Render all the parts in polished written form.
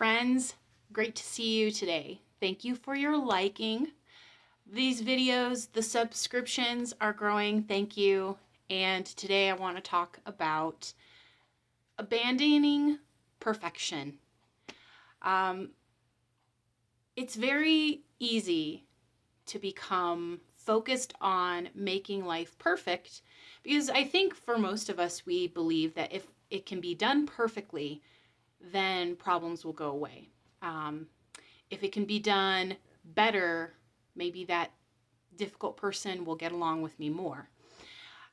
friends. Great to see you today. Thank you for your liking these videos. The subscriptions are growing. Thank you. And today I want to talk about abandoning perfection. It's very easy to become focused on making life perfect because I think for most of us, we believe that if it can be done perfectly, then problems will go away. If it can be done better, maybe that difficult person will get along with me more.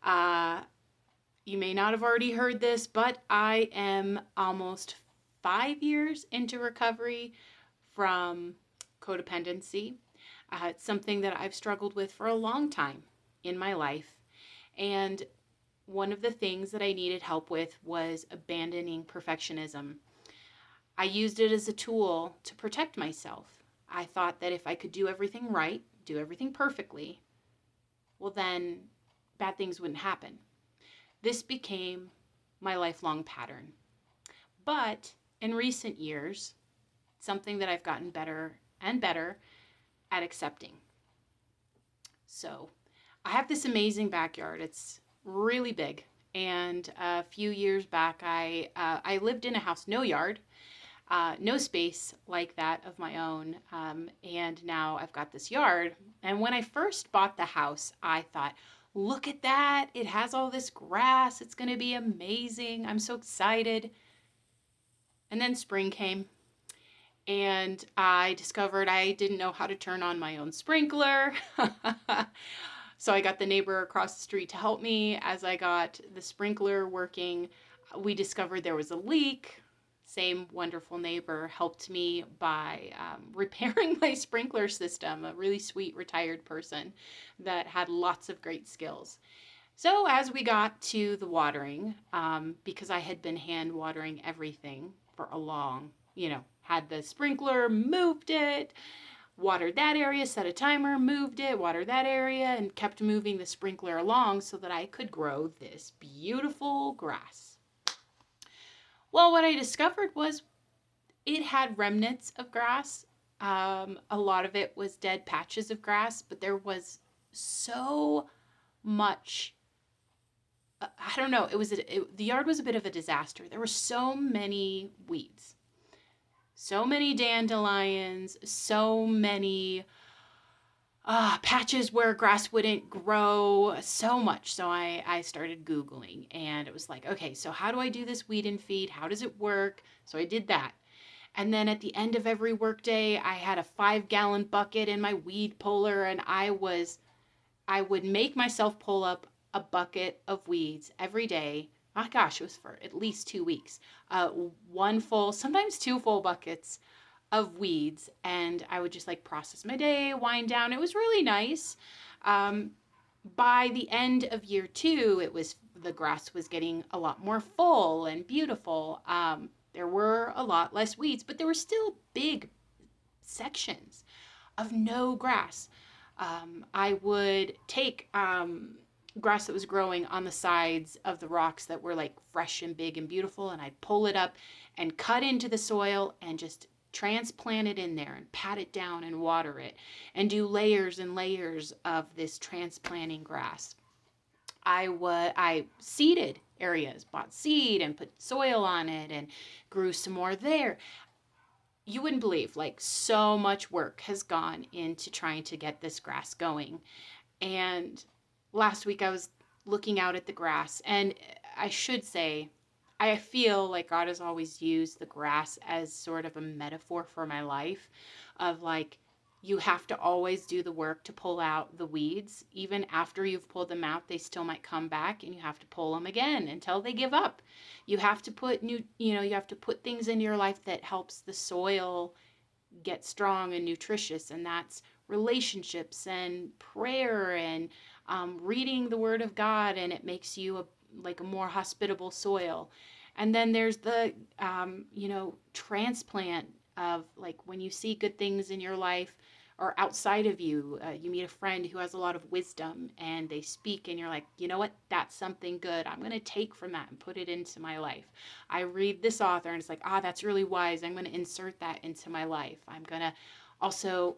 You may not have already heard this, but I am almost 5 years into recovery from codependency. It's something that I've struggled with for a long time in my life. And one of the things that I needed help with was abandoning perfectionism. I used it as a tool to protect myself. I thought that if I could do everything right, do everything perfectly, well, then bad things wouldn't happen. This became my lifelong pattern. But in recent years, something that I've gotten better and better at accepting. So I have this amazing backyard. It's really big. And a few years back, I lived in a house, no yard, no space like that of my own. And now I've got this yard. And when I first bought the house, I thought, look at that. It has all this grass. It's going to be amazing. I'm so excited. And then spring came and I discovered I didn't know how to turn on my own sprinkler. So I got the neighbor across the street to help me. As I got the sprinkler working, we discovered there was a leak. Same wonderful neighbor helped me by repairing my sprinkler system, a really sweet retired person that had lots of great skills. So as we got to the watering, because I had been hand watering everything for a long, had the sprinkler, moved it, watered that area, set a timer, moved it, watered that area, and kept moving the sprinkler along so that I could grow this beautiful grass. Well, what I discovered was it had remnants of grass. A lot of it was dead patches of grass, but there was so much. I don't know. The yard was a bit of a disaster. There were so many weeds, so many dandelions, so many patches where grass wouldn't grow, so much. So I started Googling, and it was like, okay, so how do I do this weed and feed? How does it work? So I did that. And then at the end of every workday, I had a 5-gallon bucket in my weed puller, and I would make myself pull up a bucket of weeds every day. Oh gosh, it was for at least 2 weeks. One full, sometimes 2 full buckets of weeds, and I would just process my day, wind down. It was really nice. By the end of year 2, the grass was getting a lot more full and beautiful. There were a lot less weeds, but there were still big sections of no grass. I would take grass that was growing on the sides of the rocks that were fresh and big and beautiful, and I'd pull it up and cut into the soil and just transplant it in there and pat it down and water it and do layers and layers of this transplanting grass. I seeded areas, bought seed and put soil on it and grew some more there. You wouldn't believe, so much work has gone into trying to get this grass going. And last week I was looking out at the grass, and I should say, I feel like God has always used the grass as sort of a metaphor for my life of you have to always do the work to pull out the weeds. Even after you've pulled them out, they still might come back, and you have to pull them again until they give up. You have to put you have to put things into your life that helps the soil get strong and nutritious, and that's relationships and prayer and reading the Word of God, and it makes you a more hospitable soil. And then there's the transplant of when you see good things in your life, or outside of you, you meet a friend who has a lot of wisdom and they speak and you're like, you know what, that's something good. I'm going to take from that and put it into my life. I read this author and it's like, that's really wise. I'm going to insert that into my life. I'm going to also,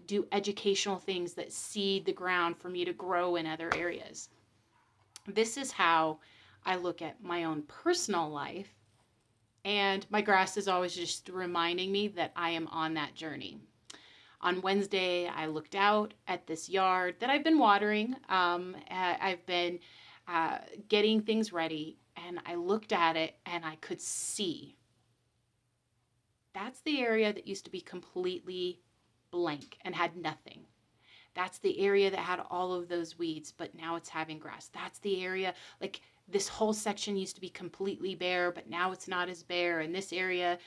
do educational things that seed the ground for me to grow in other areas. This is how I look at my own personal life. And my grass is always just reminding me that I am on that journey. On Wednesday, I looked out at this yard that I've been watering. I've been getting things ready, and I looked at it and I could see that's the area that used to be completely blank and had nothing. That's the area that had all of those weeds, but now it's having grass. That's the area, like this whole section used to be completely bare, but now it's not as bare. And this area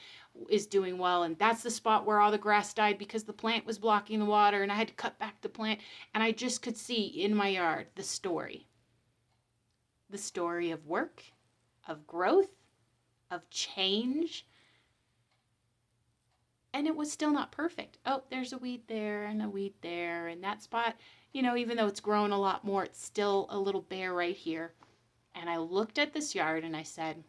is doing well. And that's the spot where all the grass died because the plant was blocking the water and I had to cut back the plant. And I just could see in my yard the story of work, of growth, of change. And it was still not perfect. Oh, there's a weed there and a weed there. And that spot, even though it's grown a lot more, it's still a little bare right here. And I looked at this yard and I said,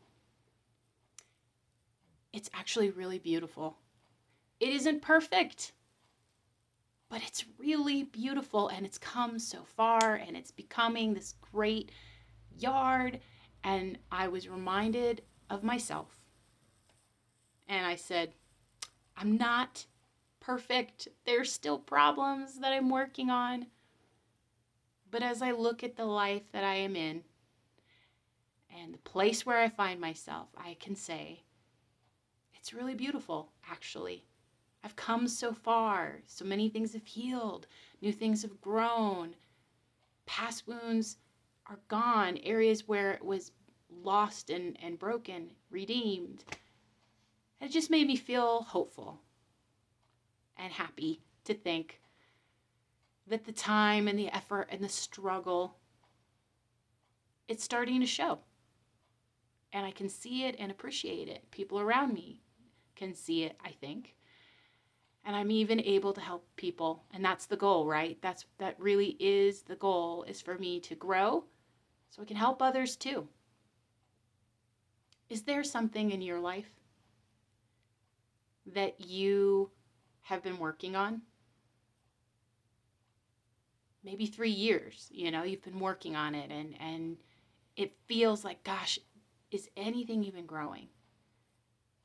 it's actually really beautiful. It isn't perfect, but it's really beautiful. And it's come so far and it's becoming this great yard. And I was reminded of myself. And I said, I'm not perfect. There's still problems that I'm working on. But as I look at the life that I am in and the place where I find myself, I can say, it's really beautiful, actually. I've come so far. So many things have healed. New things have grown. Past wounds are gone. Areas where it was lost and broken, redeemed. It just made me feel hopeful and happy to think that the time and the effort and the struggle, it's starting to show. And I can see it and appreciate it. People around me can see it, I think. And I'm even able to help people. And that's the goal, right? That really is the goal, is for me to grow so I can help others too. Is there something in your life that you have been working on? Maybe 3 years, you've been working on it and it feels like, gosh, is anything even growing?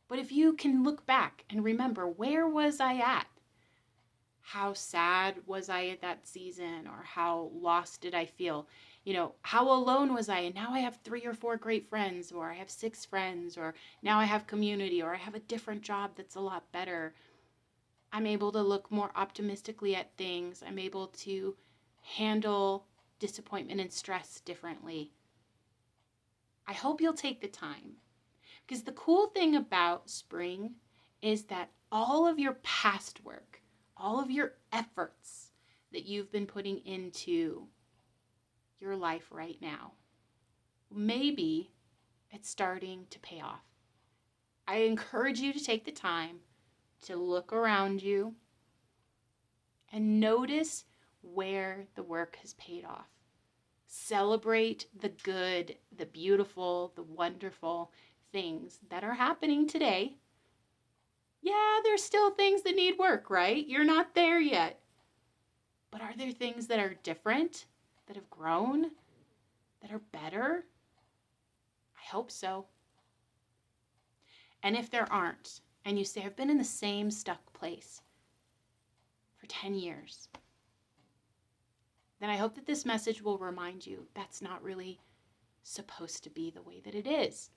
But if you can look back and remember, where was I at? How sad was I at that season? Or how lost did I feel? How alone was I? And now I have 3 or 4 great friends, or I have 6 friends, or now I have community, or I have a different job that's a lot better. I'm able to look more optimistically at things. I'm able to handle disappointment and stress differently. I hope you'll take the time. Because the cool thing about spring is that all of your past work, all of your efforts that you've been putting into your life right now, maybe it's starting to pay off. I encourage you to take the time to look around you and notice where the work has paid off. Celebrate the good, the beautiful, the wonderful things that are happening today. Yeah, there's still things that need work, right? You're not there yet. But are there things that are different, that have grown, that are better? I hope so. And if there aren't, and you say, I've been in the same stuck place for 10 years, then I hope that this message will remind you that's not really supposed to be the way that it is.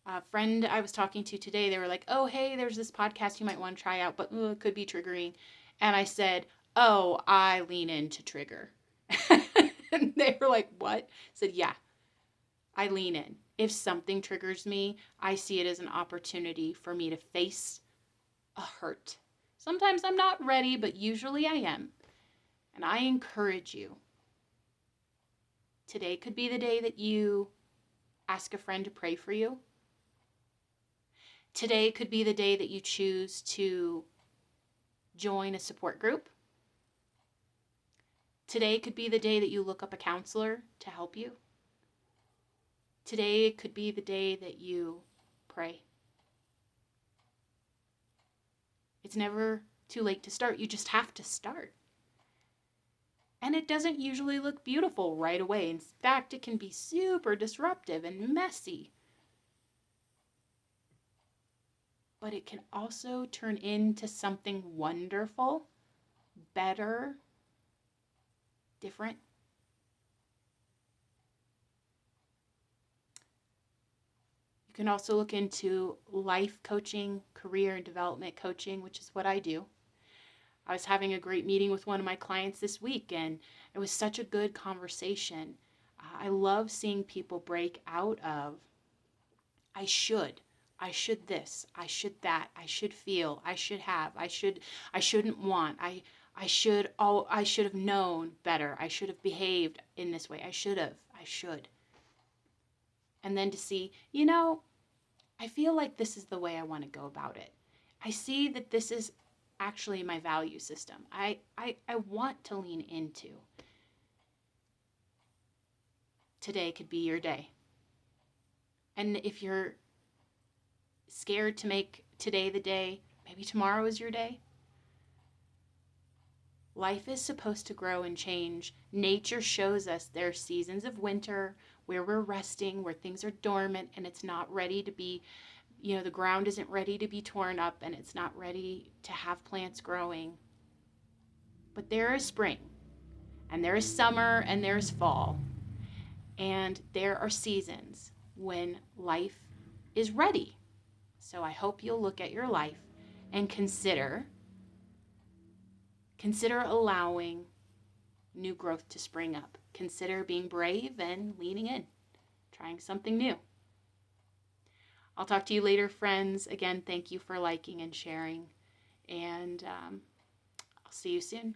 A friend I was talking to today, they were like, oh, hey, there's this podcast you might want to try out, but it could be triggering. And I said, oh, I lean into trigger. And they were like, what? I said, yeah, I lean in. If something triggers me, I see it as an opportunity for me to face a hurt. Sometimes I'm not ready, but usually I am. And I encourage you. Today could be the day that you ask a friend to pray for you. Today could be the day that you choose to join a support group. Today could be the day that you look up a counselor to help you. Today could be the day that you pray. It's never too late to start. You just have to start. And it doesn't usually look beautiful right away. In fact, it can be super disruptive and messy. But it can also turn into something wonderful, better, different. You can also look into life coaching, career and development coaching, which is what I do. I was having a great meeting with one of my clients this week, and it was such a good conversation. I love seeing people break out of, I should this, I should that, I should feel, I should have, I shouldn't want, I should have known better, I should have behaved in this way, I should. And then to see, I feel like this is the way I want to go about it. I see that this is actually my value system. I want to lean into. Today could be your day. And if you're scared to make today the day, maybe tomorrow is your day. Life is supposed to grow and change. Nature shows us there are seasons of winter where we're resting, where things are dormant and it's not ready to be, the ground isn't ready to be torn up and it's not ready to have plants growing. But there is spring, and there is summer, and there is fall. And there are seasons when life is ready. So I hope you'll look at your life and consider allowing new growth to spring up. Consider being brave and leaning in, trying something new. I'll talk to you later, friends. Again, thank you for liking and sharing, and I'll see you soon.